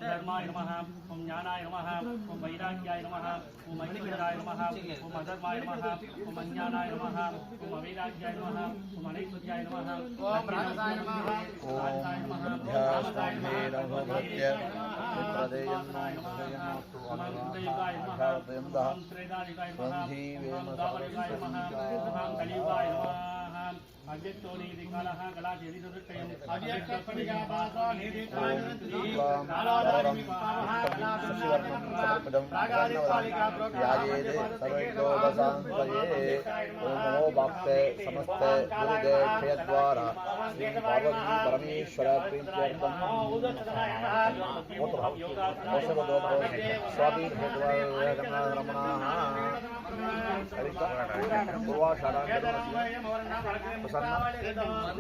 धर्माय नमः ओम ज्ञानाय नमः ओम वैराग्याय नमः ओम अनिर्विराय नमः ओम अधर्माय नमः ओम अज्ञानाय नमः ओम अवैराग्याय नमः ओम अनैश्वर्याय नमः ओम राजसाय नमः राजसाय नमः रामसाय नमः प्रदेयन्नाय नमः ओम देवाय नमः ओम त्रेदानिकाय नमः ओम दावरिकाय नमः ओम कलियुगाय नमः अव्यक्तोनि दिक्कालः कलाचेति दुर्टयम् अव्यक्तपरिगा पासा निदितायन्ति कालादारिमि पावः कलासंवर्णं रागादिपालिका प्रोक्यायेते सर्वैकोपसांतये ओम नमो भक्ते समस्ते गुरुदे क्षयद्वारा श्री पार्वती परमेश्वर प्रीत्यर्थं स्वामी रमणः